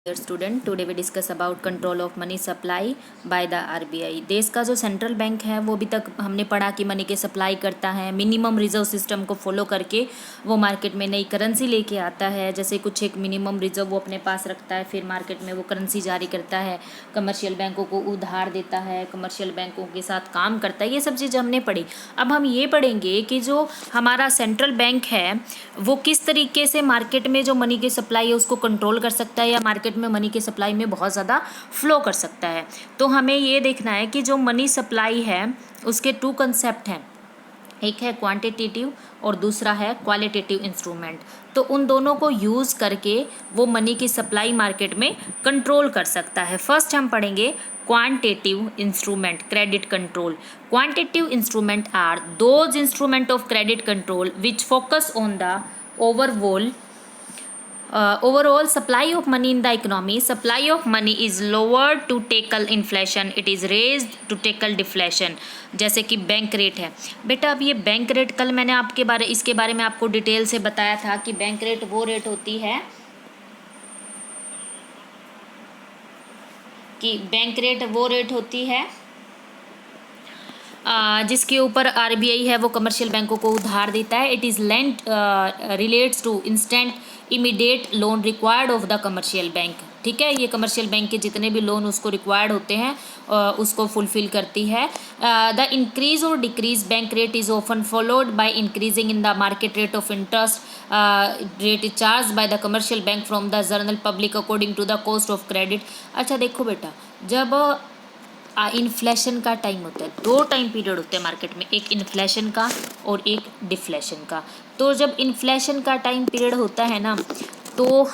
Dear student, today we discuss about control of money supply by the RBI। देश का जो central bank है वो अभी तक हमने पढ़ा कि मनी के सप्लाई करता है, मिनिमम रिजर्व सिस्टम को फॉलो करके वो मार्केट में नई करेंसी लेके आता है। जैसे कुछ एक मिनिमम रिजर्व वो अपने पास रखता है, फिर मार्केट में वो करेंसी जारी करता है, कमर्शियल बैंकों को उधार देता है, कमर्शियल बैंकों के साथ काम करता है। ये सब चीज़ हमने पढ़ी। अब हम ये पढ़ेंगे कि जो हमारा सेंट्रल बैंक है वो किस तरीके से मार्केट में जो मनी की सप्लाई है उसको कंट्रोल कर सकता है या मार्केट में मनी की सप्लाई में बहुत ज़्यादा फ्लो कर सकता है। तो हमें ये देखना है कि जो मनी सप्लाई है उसके टू कंसेप्ट हैं, एक है क्वांटिटेटिव और दूसरा है क्वालिटेटिव इंस्ट्रूमेंट। तो उन दोनों को यूज़ करके वो मनी की सप्लाई मार्केट में कंट्रोल कर सकता है। फर्स्ट हम पढ़ेंगे quantitative instrument, credit control. Quantitative instrument are those instrument of credit control which focus on the overall supply of money in the economy. Supply of money is lowered to tackle inflation, it is raised to tackle deflation। जैसे कि bank rate है बेटा। अब ये bank rate कल मैंने इसके बारे में आपको डिटेल से बताया था कि बैंक रेट वो रेट होती है जिसके ऊपर आरबीआई है वो कमर्शियल बैंकों को उधार देता है। It is lent relates to instant immediate loan required of the commercial bank. ठीक है, ये कमर्शियल बैंक के जितने भी लोन उसको रिक्वायर्ड होते हैं उसको फुलफिल करती है। द इंक्रीज और decrease bank rate is often followed by increasing in the market rate of interest rate is charge by the commercial bank from the general public according to the cost of credit. अच्छा देखो बेटा, जब inflation का time होता है, दो time period होते हैं मार्केट में, एक इन्फ्लेशन का और एक डिफ्लेशन का। तो जब इन्फ्लेशन का टाइम पीरियड होता है ना, तो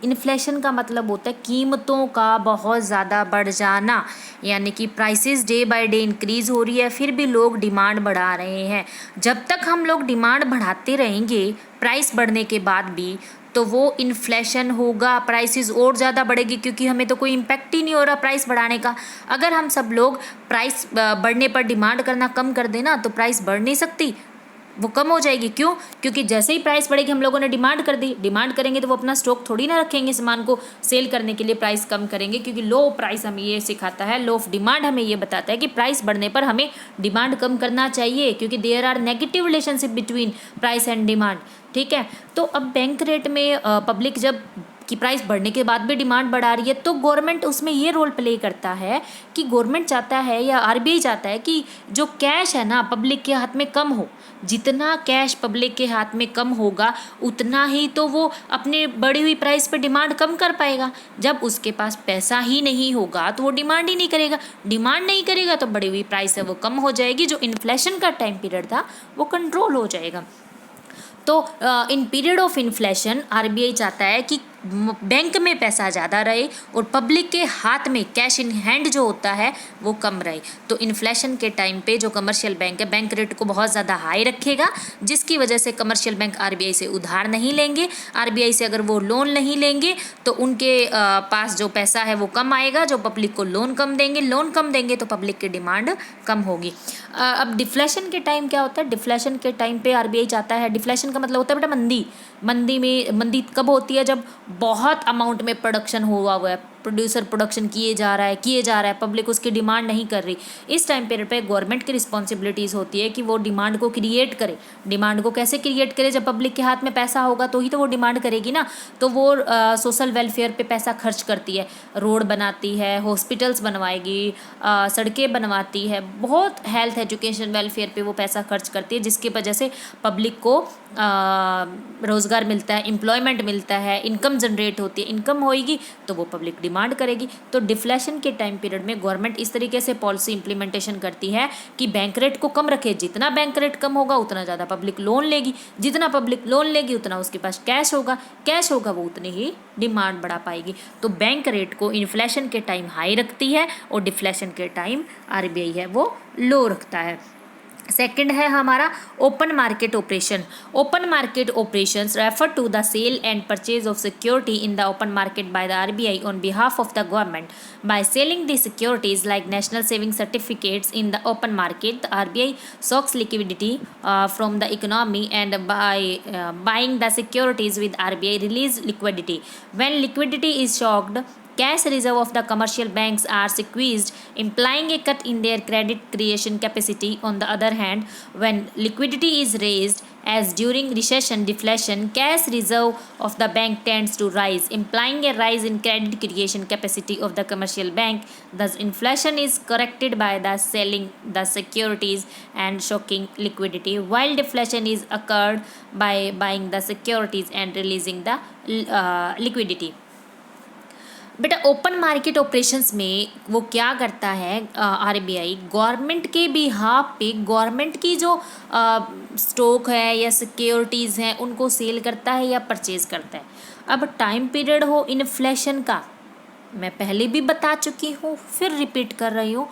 इन्फ्लेशन का मतलब होता है कीमतों का बहुत ज़्यादा बढ़ जाना, यानी कि prices day by day increase हो रही है, फिर भी लोग डिमांड बढ़ा रहे हैं। जब तक हम लोग डिमांड बढ़ाते रहेंगे प्राइस बढ़ने के बाद भी, तो वो इन्फ्लेशन होगा, प्राइसेस और ज़्यादा बढ़ेगी, क्योंकि हमें तो कोई इम्पैक्ट ही नहीं हो रहा प्राइस बढ़ाने का। अगर हम सब लोग प्राइस बढ़ने पर डिमांड करना कम कर देना तो प्राइस बढ़ नहीं सकती, वो कम हो जाएगी। क्यों? क्योंकि जैसे ही प्राइस बढ़ेगी हम लोगों ने डिमांड कर दी, डिमांड करेंगे तो वो अपना स्टॉक थोड़ी ना रखेंगे, सामान को सेल करने के लिए प्राइस कम करेंगे, क्योंकि लो प्राइस हमें ये सिखाता है, लो ऑफ डिमांड हमें ये बताता है कि प्राइस बढ़ने पर हमें डिमांड कम करना चाहिए, क्योंकि there are negative relationship between price and demand. ठीक है, तो अब बैंक रेट में पब्लिक जब कि प्राइस बढ़ने के बाद भी डिमांड बढ़ा रही है, तो गवर्नमेंट उसमें ये रोल प्ले करता है कि गवर्नमेंट चाहता है या आरबीआई चाहता है कि जो कैश है ना पब्लिक के हाथ में कम हो। जितना कैश पब्लिक के हाथ में कम होगा उतना ही तो वो अपने बढ़ी हुई प्राइस पे डिमांड कम कर पाएगा। जब उसके पास पैसा ही नहीं होगा तो वो डिमांड ही नहीं करेगा, डिमांड नहीं करेगा तो बढ़ी हुई प्राइस है वो कम हो जाएगी, जो इन्फ्लेशन का टाइम पीरियड था वो कंट्रोल हो जाएगा। तो in period of inflation RBI चाहता है कि बैंक में पैसा ज़्यादा रहे और पब्लिक के हाथ में कैश इन हैंड जो होता है वो कम रहे। तो इन्फ्लेशन के टाइम पे जो कमर्शियल बैंक है बैंक रेट को बहुत ज़्यादा हाई रखेगा, जिसकी वजह से कमर्शियल बैंक आरबीआई से उधार नहीं लेंगे। आरबीआई से अगर वो लोन नहीं लेंगे तो उनके पास जो पैसा है वो कम आएगा, जो पब्लिक को लोन कम देंगे तो पब्लिक की डिमांड कम होगी। अब डिफ्लेशन के टाइम क्या होता है? डिफ्लेशन के टाइम पे आरबीआई चाहता है, डिफ्लेशन का मतलब होता है बेटा मंदी कब होती है? जब बहुत अमाउंट में प्रोडक्शन हुआ है, प्रोड्यूसर प्रोडक्शन किए जा रहा है, पब्लिक उसकी डिमांड नहीं कर रही। इस टाइम पीरियड पे गवर्नमेंट की रिस्पॉन्सिबिलिटीज़ होती है कि वो डिमांड को क्रिएट करे। डिमांड को कैसे क्रिएट करे? जब पब्लिक के हाथ में पैसा होगा तो ही तो वो डिमांड करेगी ना। तो वो सोशल वेलफेयर पे पैसा खर्च करती है, रोड बनाती है, हॉस्पिटल्स बनवाएगी, सड़कें बनवाती है, बहुत हेल्थ एजुकेशन वेलफेयर पे वो पैसा खर्च करती है, जिसकी वजह से पब्लिक को रोज़गार मिलता है, एम्प्लॉयमेंट मिलता है, इनकम जनरेट होती है। इनकम होएगी तो वो पब्लिक डिमांड करेगी। तो डिफ्लेशन के टाइम पीरियड में गवर्नमेंट इस तरीके से पॉलिसी इंप्लीमेंटेशन करती है कि बैंक रेट को कम रखे। जितना बैंक रेट कम होगा उतना ज़्यादा पब्लिक लोन लेगी, जितना पब्लिक लोन लेगी उतना उसके पास कैश होगा वो उतनी ही डिमांड बढ़ा पाएगी। तो बैंक रेट को इन्फ्लेशन के टाइम हाई रखती है और डिफ्लेशन के टाइम आरबीआई है वो लो रखता है। सेकंड है हमारा open market operation. Open market operations refer to the sale and purchase of security in the open market by the RBI on behalf of the government by selling the securities like national saving certificates in the open market. The RBI soaks liquidity from the economy and by buying the securities with RBI release liquidity. When liquidity is shocked, cash reserve of the commercial banks are squeezed, implying a cut in their credit creation capacity. On the other hand, when liquidity is raised, as during recession deflation, cash reserve of the bank tends to rise, implying a rise in credit creation capacity of the commercial bank. Thus, inflation is corrected by the selling the securities and shocking liquidity, while deflation is occurred by buying the securities and releasing the liquidity. बेटा open market operations में वो क्या करता है, RBI government के behalf पे government की जो स्टॉक है या सिक्योरिटीज़ हैं उनको सेल करता है या परचेज करता है। अब टाइम पीरियड हो इन्फ्लेशन का, मैं पहले भी बता चुकी हूँ, फिर रिपीट कर रही हूँ।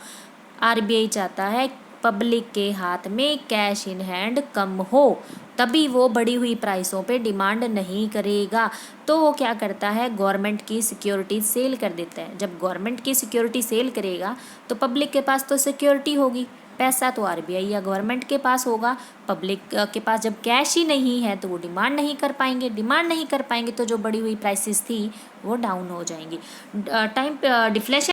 आरबीआई चाहता है पब्लिक के हाथ में कैश इन हैंड कम हो, तभी वो बढ़ी हुई प्राइसों पे डिमांड नहीं करेगा। तो वो क्या करता है, गवर्नमेंट की सिक्योरिटी सेल कर देता है। जब गवर्नमेंट की सिक्योरिटी सेल करेगा तो पब्लिक के पास तो सिक्योरिटी होगी, पैसा तो आरबीआई या गवर्नमेंट के पास होगा। पब्लिक के पास जब कैश ही नहीं है तो वो डिमांड नहीं कर पाएंगे, डिमांड नहीं कर पाएंगे तो जो बढ़ी हुई प्राइसेस थी वो डाउन हो जाएंगी। Time deflation